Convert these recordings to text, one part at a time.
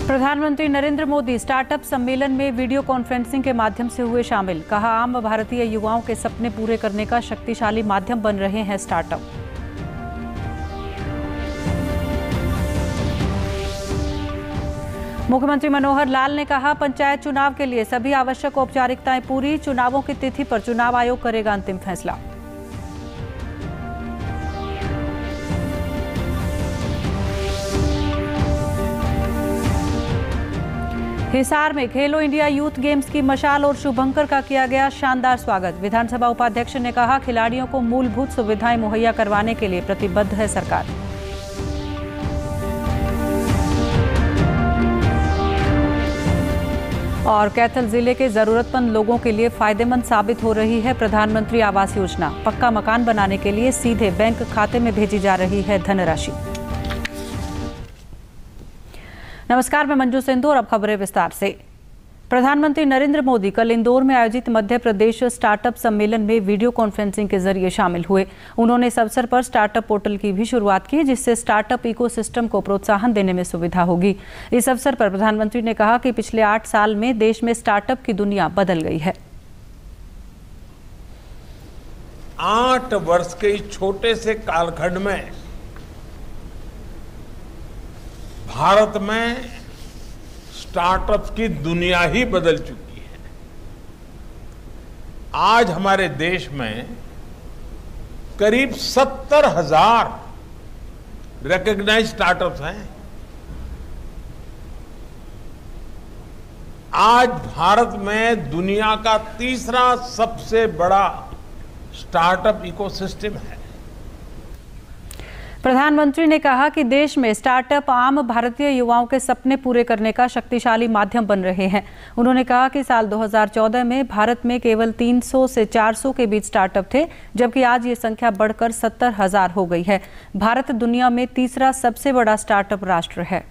प्रधानमंत्री नरेंद्र मोदी स्टार्टअप सम्मेलन में वीडियो कॉन्फ्रेंसिंग के माध्यम से हुए शामिल। कहा, आम भारतीय युवाओं के सपने पूरे करने का शक्तिशाली माध्यम बन रहे हैं स्टार्टअप। मुख्यमंत्री मनोहर लाल ने कहा, पंचायत चुनाव के लिए सभी आवश्यक औपचारिकताएं पूरी। चुनावों की तिथि पर चुनाव आयोग करेगा अंतिम फैसला। हिसार में खेलो इंडिया यूथ गेम्स की मशाल और शुभंकर का किया गया शानदार स्वागत। विधानसभा उपाध्यक्ष ने कहा, खिलाड़ियों को मूलभूत सुविधाएं मुहैया करवाने के लिए प्रतिबद्ध है सरकार। और कैथल जिले के जरूरतमंद लोगों के लिए फायदेमंद साबित हो रही है प्रधानमंत्री आवास योजना। पक्का मकान बनाने के लिए सीधे बैंक खाते में भेजी जा रही है धनराशि। नमस्कार, मैं मंजू सिंधु और अब खबरें विस्तार से। प्रधानमंत्री नरेंद्र मोदी कल इंदौर में आयोजित मध्य प्रदेश स्टार्टअप सम्मेलन में वीडियो कॉन्फ्रेंसिंग के जरिए शामिल हुए। उन्होंने इस अवसर पर स्टार्टअप पोर्टल की भी शुरुआत की, जिससे स्टार्टअप इकोसिस्टम को प्रोत्साहन देने में सुविधा होगी। इस अवसर पर प्रधानमंत्री ने कहा कि पिछले 8 साल में देश में स्टार्टअप की दुनिया बदल गई है। 8 वर्ष के इस छोटे से कालखंड में भारत में स्टार्टअप की दुनिया ही बदल चुकी है। आज हमारे देश में करीब 70,000 रिकॉग्नाइज्ड स्टार्टअप्स हैं। आज भारत में दुनिया का तीसरा सबसे बड़ा स्टार्टअप इकोसिस्टम है। प्रधानमंत्री ने कहा कि देश में स्टार्टअप आम भारतीय युवाओं के सपने पूरे करने का शक्तिशाली माध्यम बन रहे हैं। उन्होंने कहा कि साल 2014 में भारत में केवल 300 से 400 के बीच स्टार्टअप थे, जबकि आज ये संख्या बढ़कर 70,000 हो गई है। भारत दुनिया में तीसरा सबसे बड़ा स्टार्टअप राष्ट्र है।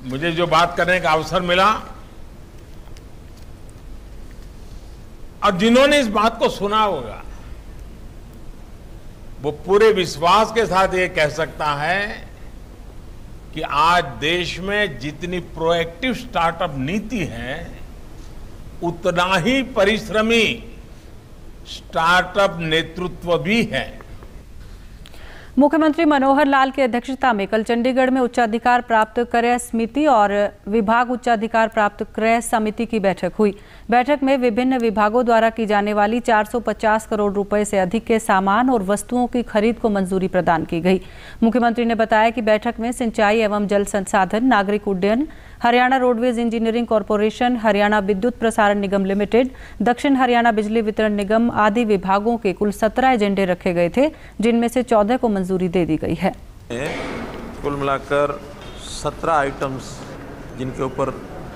मुझे जो बात करने का अवसर मिला और जिन्होंने इस बात को सुना होगा, वो पूरे विश्वास के साथ ये कह सकता है कि आज देश में जितनी प्रोएक्टिव स्टार्टअप नीति है, उतना ही परिश्रमी स्टार्टअप नेतृत्व भी है। मुख्यमंत्री मनोहर लाल की अध्यक्षता में कल चंडीगढ़ में उच्चाधिकार प्राप्त क्रय समिति और विभाग उच्चाधिकार प्राप्त क्रय समिति की बैठक हुई। बैठक में विभिन्न विभागों द्वारा की जाने वाली 450 करोड़ रुपए से अधिक के सामान और वस्तुओं की खरीद को मंजूरी प्रदान की गई। मुख्यमंत्री ने बताया कि बैठक में सिंचाई एवं जल संसाधन, नागरिक उड्डयन, Haryana roadways engineering corporation, Haryana विद्युत प्रसारण निगम लिमिटेड, दक्षिण हरियाणा बिजली वितरण निगम आदि विभागों के कुल 17 एजेंडे रखे गए थे, जिनमें से 14 को मंजूरी दे दी गई है। कुल मिलाकर 17 आइटम्स जिनके ऊपर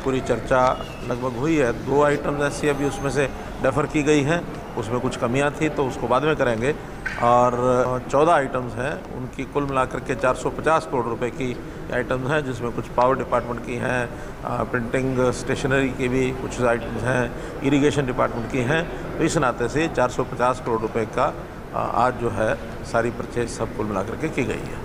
पूरी चर्चा लगभग हुई है। 2 आइटम्स ऐसी अभी उसमें से डेफर की गई हैं, उसमें कुछ कमियां थी तो उसको बाद में करेंगे। और 14 आइटम्स हैं, उनकी कुल मिलाकर के 450 करोड़ रुपए की आइटम्स हैं, जिसमें कुछ पावर डिपार्टमेंट की हैं, प्रिंटिंग स्टेशनरी की भी कुछ आइटम्स हैं, इरिगेशन डिपार्टमेंट की हैं। तो इस नाते से 450 करोड़ रुपए का आज जो है सारी परचेज सब कुल मिलाकर के की गई है।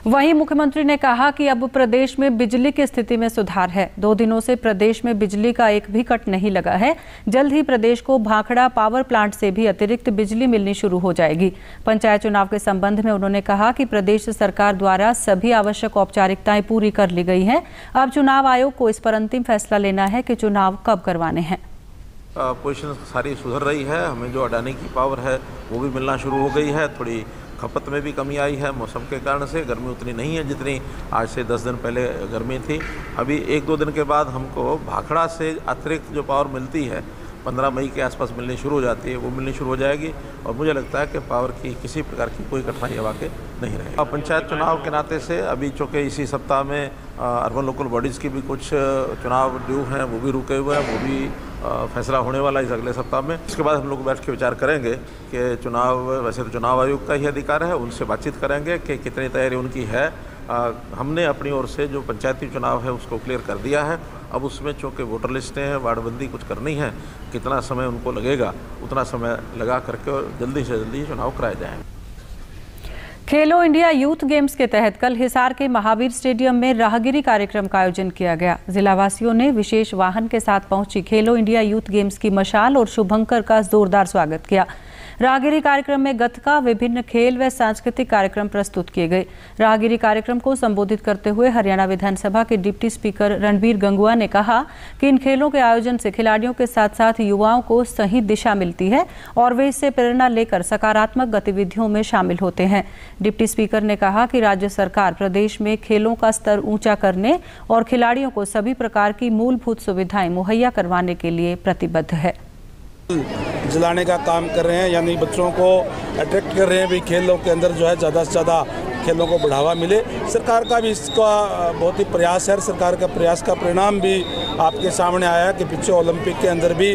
वहीं मुख्यमंत्री ने कहा कि अब प्रदेश में बिजली की स्थिति में सुधार है। 2 दिनों से प्रदेश में बिजली का एक भी कट नहीं लगा है। जल्द ही प्रदेश को भाखड़ा पावर प्लांट से भी अतिरिक्त बिजली मिलनी शुरू हो जाएगी। पंचायत चुनाव के संबंध में उन्होंने कहा कि प्रदेश सरकार द्वारा सभी आवश्यक औपचारिकताएं पूरी कर ली गई हैं। अब चुनाव आयोग को इस पर अंतिम फैसला लेना है कि चुनाव कब करवाने हैं। पोजीशन सारी सुधर रही है। हमें जो अडानी की पावर है वो भी मिलना शुरू हो गई है। थोड़ी खपत में भी कमी आई है मौसम के कारण से। गर्मी उतनी नहीं है जितनी आज से 10 दिन पहले गर्मी थी। अभी 1-2 दिन के बाद हमको भाखड़ा से अतिरिक्त जो पावर मिलती है 15 मई के आसपास मिलनी शुरू हो जाती है, वो मिलनी शुरू हो जाएगी। और मुझे लगता है कि पावर की किसी प्रकार की कोई कठिनाई वाकई नहीं रहेगी। पंचायत चुनाव के नाते से अभी चूँकि इसी सप्ताह में अर्बन लोकल बॉडीज़ की भी कुछ चुनाव ड्यू हैं, वो भी रुके हुए हैं, वो भी फैसला होने वाला इस अगले सप्ताह में। इसके बाद हम लोग बैठ के विचार करेंगे कि चुनाव, वैसे तो चुनाव आयोग का ही अधिकार है, उनसे बातचीत करेंगे कि कितनी तैयारी उनकी है। हमने अपनी ओर से जो पंचायती चुनाव है उसको क्लियर कर दिया है। अब उसमें चूँकि वोटर लिस्टें हैं, वार्डबंदी कुछ करनी है, कितना समय उनको लगेगा उतना समय लगा करके और जल्दी से जल्दी चुनाव कराए जाएंगे। खेलो इंडिया यूथ गेम्स के तहत कल हिसार के महावीर स्टेडियम में राहगिरी कार्यक्रम का आयोजन किया गया। जिलावासियों ने विशेष वाहन के साथ पहुंची खेलो इंडिया यूथ गेम्स की मशाल और शुभंकर का जोरदार स्वागत किया। राहगिरी कार्यक्रम में गतका, विभिन्न खेल व सांस्कृतिक कार्यक्रम प्रस्तुत किए गए। राहगिरी कार्यक्रम को संबोधित करते हुए हरियाणा विधानसभा के डिप्टी स्पीकर रणबीर गंगुआ ने कहा कि इन खेलों के आयोजन से खिलाड़ियों के साथ साथ युवाओं को सही दिशा मिलती है और वे इससे प्रेरणा लेकर सकारात्मक गतिविधियों में शामिल होते हैं। डिप्टी स्पीकर ने कहा कि राज्य सरकार प्रदेश में खेलों का स्तर ऊंचा करने और खिलाड़ियों को सभी प्रकार की मूलभूत सुविधाएं मुहैया करवाने के लिए प्रतिबद्ध है। जलाने का काम कर रहे हैं, यानी बच्चों को अट्रैक्ट कर रहे हैं भी खेलों के अंदर जो है ज़्यादा से ज़्यादा खेलों को बढ़ावा मिले। सरकार का भी इसका बहुत ही प्रयास है। सरकार का प्रयास का परिणाम भी आपके सामने आया कि पिछले ओलंपिक के अंदर भी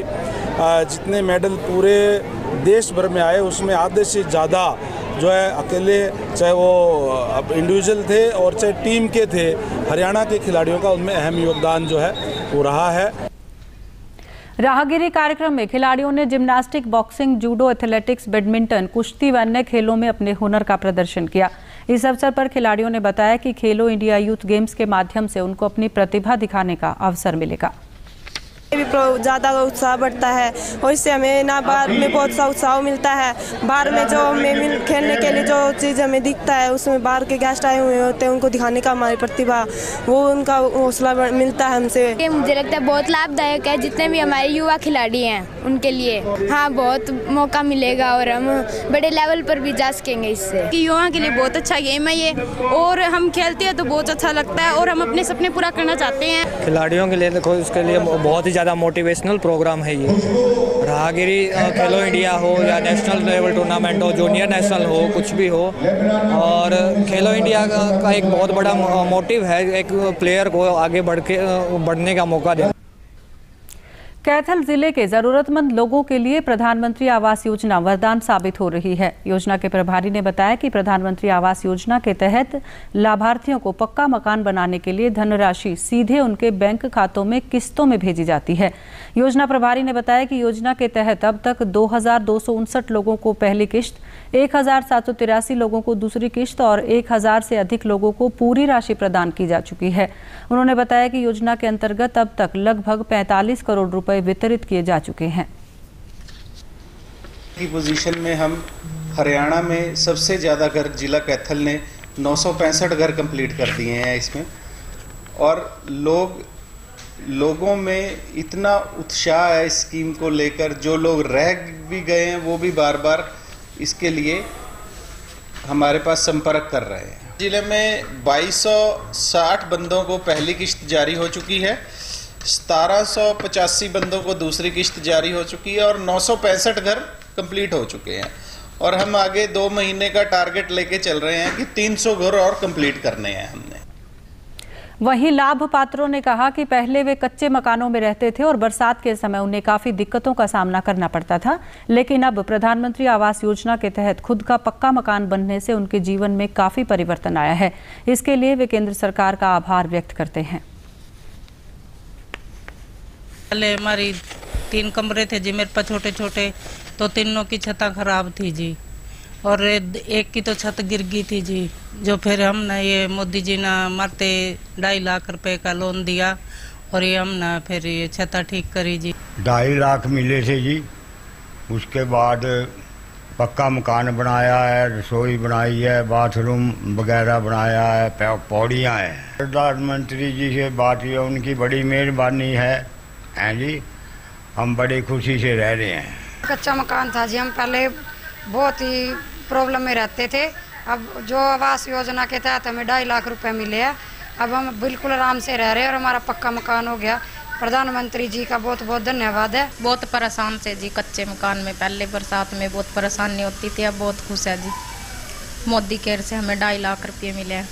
जितने मेडल पूरे देश भर में आए उसमें आधे से ज़्यादा जो है अकेले, चाहे वो इंडिविजुअल थे और चाहे टीम के थे, हरियाणा के खिलाड़ियों का उनमें अहम योगदान जो है वो रहा है। राहगिरी कार्यक्रम में खिलाड़ियों ने gymnastic, boxing, judo, athletics, badminton, कुश्ती व अन्य खेलों में अपने हुनर का प्रदर्शन किया। इस अवसर पर खिलाड़ियों ने बताया कि खेलो इंडिया यूथ गेम्स के माध्यम से उनको अपनी प्रतिभा दिखाने का अवसर मिलेगा। भी ज़्यादा उत्साह बढ़ता है और इससे हमें ना बाहर में बहुत सा उत्साह मिलता है। बाहर में जो हमें खेलने के लिए जो चीज़ हमें दिखता है उसमें बाहर के गेस्ट आए हुए होते हैं, उनको दिखाने का हमारी प्रतिभा, वो उनका हौसला मिलता है हमसे। मुझे लगता है बहुत लाभदायक है जितने भी हमारे युवा खिलाड़ी हैं उनके लिए। हाँ, बहुत मौका मिलेगा और हम बड़े लेवल पर भी जा सकेंगे इससे। युवाओं के लिए बहुत अच्छा गेम है ये, और हम खेलते हैं तो बहुत अच्छा लगता है और हम अपने सपने पूरा करना चाहते हैं। खिलाड़ियों के लिए देखो, उसके लिए बहुत ही ज़्यादा मोटिवेशनल प्रोग्राम है ये। राहगिरी खेलो इंडिया हो या नेशनल लेवल टूर्नामेंट हो, जूनियर नेशनल हो, कुछ भी हो, और खेलो इंडिया का एक बहुत बड़ा मोटिव है एक प्लेयर को आगे बढ़ने का मौका देना। कैथल जिले के जरूरतमंद लोगों के लिए प्रधानमंत्री आवास योजना वरदान साबित हो रही है। योजना के प्रभारी ने बताया कि प्रधानमंत्री आवास योजना के तहत लाभार्थियों को पक्का मकान बनाने के लिए धनराशि सीधे उनके बैंक खातों में किस्तों में भेजी जाती है। योजना प्रभारी ने बताया कि योजना के तहत अब तक 2259 लोगों को पहली किश्त, 1783 लोगों को दूसरी किश्त और 1000 से अधिक लोगों को पूरी राशि प्रदान की जा चुकी है। उन्होंने बताया कि योजना के अंतर्गत अब तक लगभग 45 करोड़ रुपए वितरित किए जा चुके हैं। की पोजीशन में हम हरियाणा में सबसे ज़्यादा घर जिला कैथल ने 965 घर कंप्लीट कर दिए हैं इसमें, और लोगों में इतना उत्साह है इस स्कीम को लेकर। जो लोग रह भी गए हैं वो भी बार बार इसके लिए हमारे पास संपर्क कर रहे हैं। जिले में 2260 बंदों को पहली किश्त जारी हो चुकी है, 1785 बंदों को दूसरी किश्त जारी हो चुकी है और 965 घर कंप्लीट हो चुके हैं। और हम आगे 2 महीने का टारगेट लेके चल रहे हैं कि 300 घर और कंप्लीट करने हैं हमने। वहीं लाभ पात्रों ने कहा कि पहले वे कच्चे मकानों में रहते थे और बरसात के समय उन्हें काफी दिक्कतों का सामना करना पड़ता था, लेकिन अब प्रधानमंत्री आवास योजना के तहत खुद का पक्का मकान बनने से उनके जीवन में काफी परिवर्तन आया है। इसके लिए वे केंद्र सरकार का आभार व्यक्त करते हैं। पहले हमारी 3 कमरे थे जी मेरे पास छोटे छोटे, तो तीनों की छतें खराब थी जी, और एक की तो छत गिर गई थी जी। जो फिर हमने ये मोदी जी ने मारते 2.5 लाख रुपए का लोन दिया और ये हमने फिर ये छतें ठीक करी जी। 2.5 लाख मिले थे जी। उसके बाद पक्का मकान बनाया है, रसोई बनाई है, बाथरूम वगैरह बनाया है, पौड़ियाँ हैं। प्रधानमंत्री जी से बात हुई, उनकी बड़ी मेहरबानी है जी, हम बड़ी खुशी से रह रहे हैं। कच्चा मकान था जी, हम पहले बहुत ही प्रॉब्लम में रहते थे। अब जो आवास योजना के तहत हमें 2.5 लाख रुपए मिले हैं, अब हम बिल्कुल आराम से रह रहे हैं और हमारा पक्का मकान हो गया। प्रधानमंत्री जी का बहुत बहुत धन्यवाद है। बहुत परेशान थे जी कच्चे मकान में, पहले बरसात में बहुत परेशानी होती थी, अब बहुत खुश है जी। मोदी केयर से हमें 2.5 लाख रुपये मिले हैं।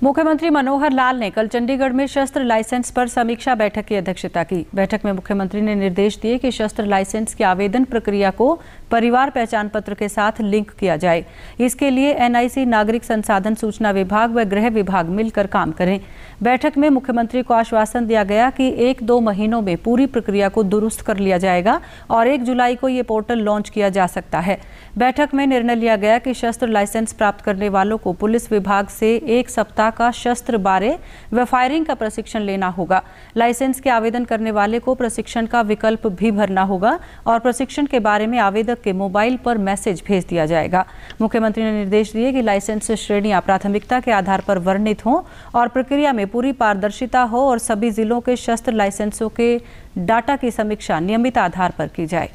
मुख्यमंत्री मनोहर लाल ने कल चंडीगढ़ में शस्त्र लाइसेंस पर समीक्षा बैठक की अध्यक्षता की। बैठक में मुख्यमंत्री ने निर्देश दिए कि शस्त्र लाइसेंस की आवेदन प्रक्रिया को परिवार पहचान पत्र के साथ लिंक किया जाए। इसके लिए एनआईसी, नागरिक संसाधन सूचना विभाग व गृह विभाग मिलकर काम करें। बैठक में मुख्यमंत्री को आश्वासन दिया गया कि 1-2 महीनों में पूरी प्रक्रिया को दुरुस्त कर लिया जाएगा और 1 जुलाई को ये पोर्टल लॉन्च किया जा सकता है। बैठक में निर्णय लिया गया कि शस्त्र लाइसेंस प्राप्त करने वालों को पुलिस विभाग से 1 सप्ताह का शस्त्र बारे व फायरिंग का प्रशिक्षण लेना होगा। लाइसेंस के आवेदन करने वाले को प्रशिक्षण का विकल्प भी भरना होगा और प्रशिक्षण के बारे में आवेदक के मोबाइल पर मैसेज भेज दिया जाएगा। मुख्यमंत्री ने निर्देश दिए कि लाइसेंस श्रेणियां प्राथमिकता के आधार पर वर्णित हों और प्रक्रिया में पूरी पारदर्शिता हो और सभी जिलों के शस्त्र लाइसेंसों के डाटा की समीक्षा नियमित आधार पर की जाए।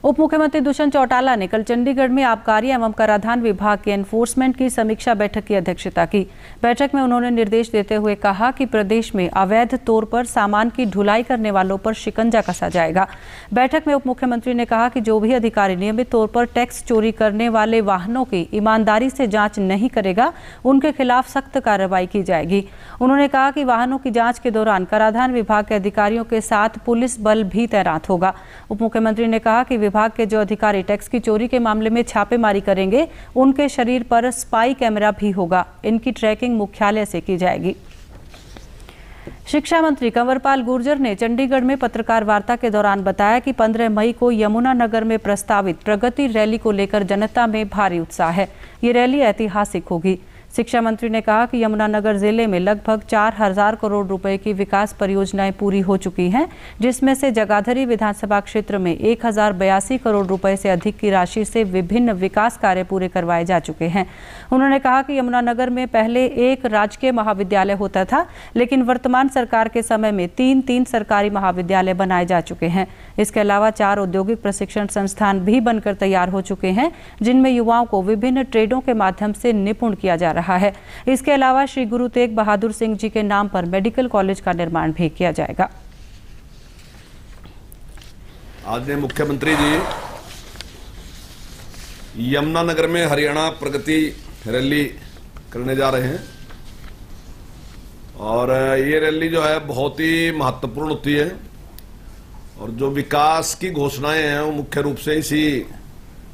उप मुख्यमंत्री दुष्यंत चौटाला ने कल चंडीगढ़ में आबकारी एवं कराधान विभाग के एनफोर्समेंट की समीक्षा बैठक की अध्यक्षता की। बैठक में उन्होंने निर्देश देते हुए कहा कि प्रदेश में अवैध तौर पर सामान की ढुलाई करने वालों पर शिकंजा कसा जाएगा। बैठक में उप मुख्यमंत्री ने कहा कि जो भी अधिकारी नियमित तौर पर टैक्स चोरी करने वाले वाहनों की ईमानदारी से जांच नहीं करेगा, उनके खिलाफ सख्त कार्रवाई की जाएगी। उन्होंने कहा कि वाहनों की जांच के दौरान कराधान विभाग के अधिकारियों के साथ पुलिस बल भी तैनात होगा। उप मुख्यमंत्री ने कहा कि विभाग के जो अधिकारी टैक्स की चोरी के मामले में छापेमारी करेंगे, उनके शरीर पर स्पाई कैमरा भी होगा। इनकी ट्रैकिंग मुख्यालय से की जाएगी। शिक्षा मंत्री कंवरपाल गुर्जर ने चंडीगढ़ में पत्रकार वार्ता के दौरान बताया कि 15 मई को यमुनानगर में प्रस्तावित प्रगति रैली को लेकर जनता में भारी उत्साह है। ये रैली ऐतिहासिक होगी। शिक्षा मंत्री ने कहा कि यमुनानगर जिले में लगभग 4000 करोड़ रुपए की विकास परियोजनाएं पूरी हो चुकी हैं, जिसमें से जगाधरी विधानसभा क्षेत्र में 1082 करोड़ रुपए से अधिक की राशि से विभिन्न विकास कार्य पूरे करवाए जा चुके हैं। उन्होंने कहा कि यमुनानगर में पहले एक राजकीय महाविद्यालय होता था, लेकिन वर्तमान सरकार के समय में 3 सरकारी महाविद्यालय बनाए जा चुके हैं। इसके अलावा 4 औद्योगिक प्रशिक्षण संस्थान भी बनकर तैयार हो चुके हैं, जिनमें युवाओं को विभिन्न ट्रेडों के माध्यम से निपुण किया जा रहा है। इसके अलावा श्री गुरु तेग बहादुर सिंह जी के नाम पर मेडिकल कॉलेज का निर्माण भी किया जाएगा। आदरणीय मुख्यमंत्री जी यमुनानगर में हरियाणा प्रगति रैली करने जा रहे हैं और ये रैली जो है बहुत ही महत्वपूर्ण होती है और जो विकास की घोषणाएं हैं वो मुख्य रूप से इसी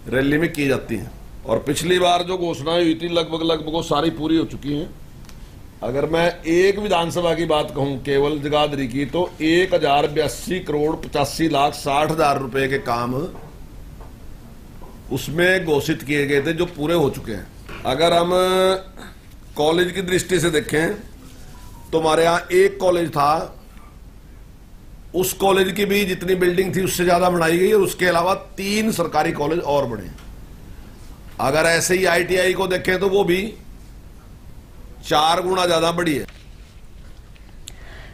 रैली में की जाती हैं और पिछली बार जो घोषणाएं हुई थी लगभग वो सारी पूरी हो चुकी हैं। अगर मैं एक विधानसभा की बात कहूं केवल जगाधरी की, तो 1082 करोड़ 85 लाख 60 हजार रुपए के काम उसमें घोषित किए गए थे जो पूरे हो चुके हैं। अगर हम कॉलेज की दृष्टि से देखें तो हमारे यहाँ एक कॉलेज था, उस कॉलेज की भी जितनी बिल्डिंग थी उससे ज्यादा बढ़ाई गई और उसके अलावा 3 सरकारी कॉलेज और बने। अगर ऐसे ही ITI को देखें तो वो भी 4 गुना ज्यादा बढ़ी है।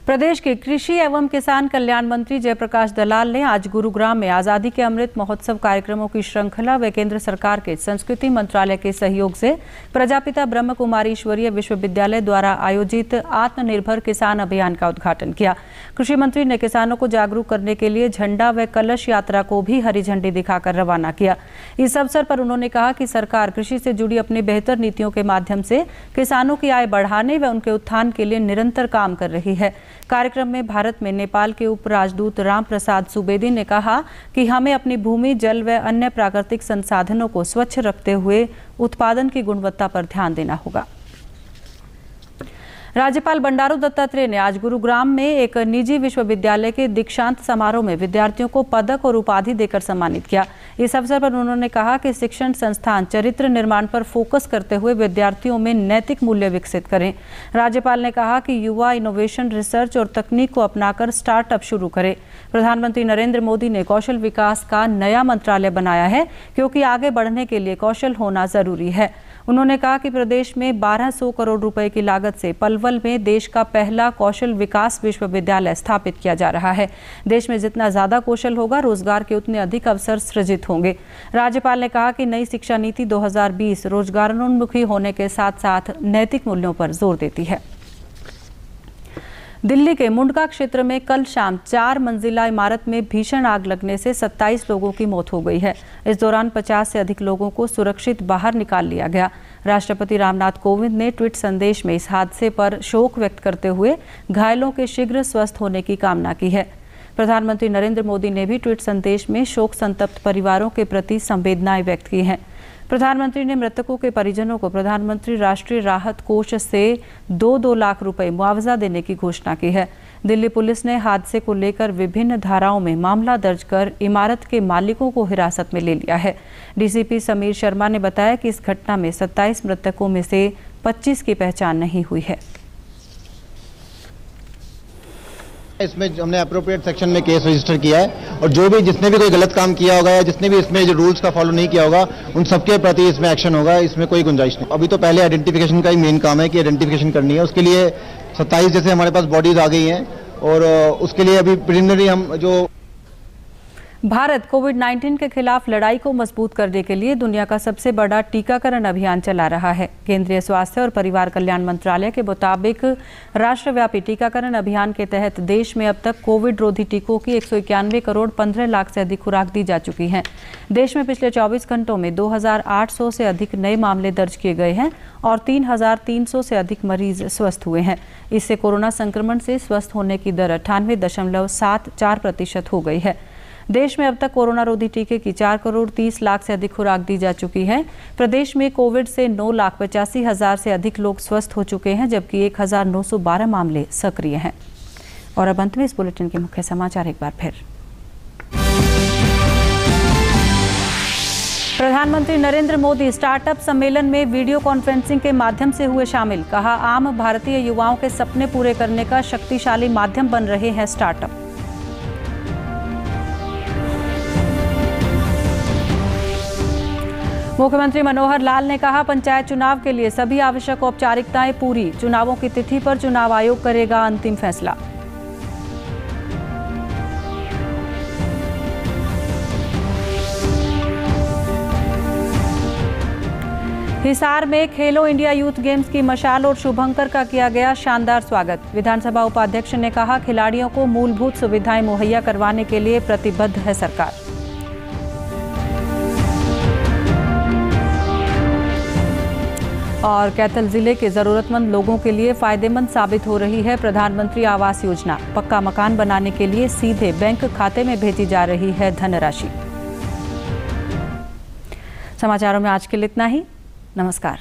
प्रदेश के कृषि एवं किसान कल्याण मंत्री जयप्रकाश दलाल ने आज गुरुग्राम में आजादी के अमृत महोत्सव कार्यक्रमों की श्रृंखला व केंद्र सरकार के संस्कृति मंत्रालय के सहयोग से प्रजापिता ब्रह्म कुमारी ईश्वरीय विश्वविद्यालय द्वारा आयोजित आत्मनिर्भर किसान अभियान का उद्घाटन किया। कृषि मंत्री ने किसानों को जागरूक करने के लिए झंडा व कलश यात्रा को भी हरी झंडी दिखाकर रवाना किया। इस अवसर पर उन्होंने कहा कि सरकार कृषि से जुड़ी अपनी बेहतर नीतियों के माध्यम से किसानों की आय बढ़ाने व उनके उत्थान के लिए निरंतर काम कर रही है। कार्यक्रम में भारत में नेपाल के उप राजदूत राम प्रसाद सुवेदी ने कहा कि हमें अपनी भूमि, जल व अन्य प्राकृतिक संसाधनों को स्वच्छ रखते हुए उत्पादन की गुणवत्ता पर ध्यान देना होगा। राज्यपाल बंडारू दत्तात्रेय ने आज गुरुग्राम में एक निजी विश्वविद्यालय के दीक्षांत समारोह में विद्यार्थियों को पदक और उपाधि देकर सम्मानित किया। इस अवसर पर उन्होंने कहा कि शिक्षण संस्थान चरित्र निर्माण पर फोकस करते हुए विद्यार्थियों में नैतिक मूल्य विकसित करें। राज्यपाल ने कहा कि युवा इनोवेशन, रिसर्च और तकनीक को अपनाकर स्टार्टअप शुरू करें। प्रधानमंत्री नरेंद्र मोदी ने कौशल विकास का नया मंत्रालय बनाया है, क्योंकि आगे बढ़ने के लिए कौशल होना जरूरी है। उन्होंने कहा कि प्रदेश में 1200 करोड़ रुपए की लागत से पलवल में देश का पहला कौशल विकास विश्वविद्यालय स्थापित किया जा रहा है। देश में जितना ज्यादा कौशल होगा, रोजगार के उतने अधिक अवसर सृजित होंगे। राज्यपाल ने कहा कि नई शिक्षा नीति 2020 रोजगारोन्मुखी होने के साथ साथ नैतिक मूल्यों पर जोर देती है। दिल्ली के मुंडका क्षेत्र में कल शाम 4 मंजिला इमारत में भीषण आग लगने से 27 लोगों की मौत हो गई है। इस दौरान 50 से अधिक लोगों को सुरक्षित बाहर निकाल लिया गया। राष्ट्रपति रामनाथ कोविंद ने ट्वीट संदेश में इस हादसे पर शोक व्यक्त करते हुए घायलों के शीघ्र स्वस्थ होने की कामना की है। प्रधानमंत्री नरेंद्र मोदी ने भी ट्वीट संदेश में शोक संतप्त परिवारों के प्रति संवेदनाएं व्यक्त की हैं। प्रधानमंत्री ने मृतकों के परिजनों को प्रधानमंत्री राष्ट्रीय राहत कोष से 2-2 लाख रुपए मुआवजा देने की घोषणा की है। दिल्ली पुलिस ने हादसे को लेकर विभिन्न धाराओं में मामला दर्ज कर इमारत के मालिकों को हिरासत में ले लिया है। डीसीपी समीर शर्मा ने बताया कि इस घटना में 27 मृतकों में से 25 की पहचान नहीं हुई है। इसमें हमने अप्रोप्रिएट सेक्शन में केस रजिस्टर किया है और जो भी जिसने भी कोई गलत काम किया होगा या जिसने भी इसमें जो रूल्स का फॉलो नहीं किया होगा उन सबके प्रति इसमें एक्शन होगा। इसमें कोई गुंजाइश नहीं। अभी तो पहले आइडेंटिफिकेशन का ही मेन काम है कि आइडेंटिफिकेशन करनी है। उसके लिए 27 जैसे हमारे पास बॉडीज आ गई हैं और उसके लिए अभी प्रिलिमिनरी हम जो भारत कोविड-19 के खिलाफ लड़ाई को मजबूत करने के लिए दुनिया का सबसे बड़ा टीकाकरण अभियान चला रहा है। केंद्रीय स्वास्थ्य और परिवार कल्याण मंत्रालय के मुताबिक राष्ट्रव्यापी टीकाकरण अभियान के तहत देश में अब तक कोविड रोधी टीकों की 191 करोड़ 15 लाख से अधिक खुराक दी जा चुकी हैं। देश में पिछले 24 घंटों में 2800 से अधिक नए मामले दर्ज किए गए हैं और 3300 से अधिक मरीज स्वस्थ हुए हैं। इससे कोरोना संक्रमण से स्वस्थ होने की दर 98.74% हो गई है। देश में अब तक कोरोना रोधी टीके की 4 करोड़ 30 लाख से अधिक खुराक दी जा चुकी है। प्रदेश में कोविड से 9,85,000 से अधिक लोग स्वस्थ हो चुके हैं, जबकि 1,912 मामले सक्रिय हैं। और अब अंत में इस बुलेटिन के मुख्य समाचार एक बार फिर। प्रधानमंत्री नरेंद्र मोदी स्टार्टअप सम्मेलन में वीडियो कॉन्फ्रेंसिंग के माध्यम से हुए शामिल। कहा, आम भारतीय युवाओं के सपने पूरे करने का शक्तिशाली माध्यम बन रहे हैं स्टार्टअप। मुख्यमंत्री मनोहर लाल ने कहा, पंचायत चुनाव के लिए सभी आवश्यक औपचारिकताएं पूरी। चुनावों की तिथि पर चुनाव आयोग करेगा अंतिम फैसला। हिसार में खेलो इंडिया यूथ गेम्स की मशाल और शुभंकर का किया गया शानदार स्वागत। विधानसभा उपाध्यक्ष ने कहा, खिलाड़ियों को मूलभूत सुविधाएं मुहैया करवाने के लिए प्रतिबद्ध है सरकार। और कैथल जिले के जरूरतमंद लोगों के लिए फायदेमंद साबित हो रही है प्रधानमंत्री आवास योजना। पक्का मकान बनाने के लिए सीधे बैंक खाते में भेजी जा रही है धनराशि। समाचारों में आज के लिए इतना ही। नमस्कार।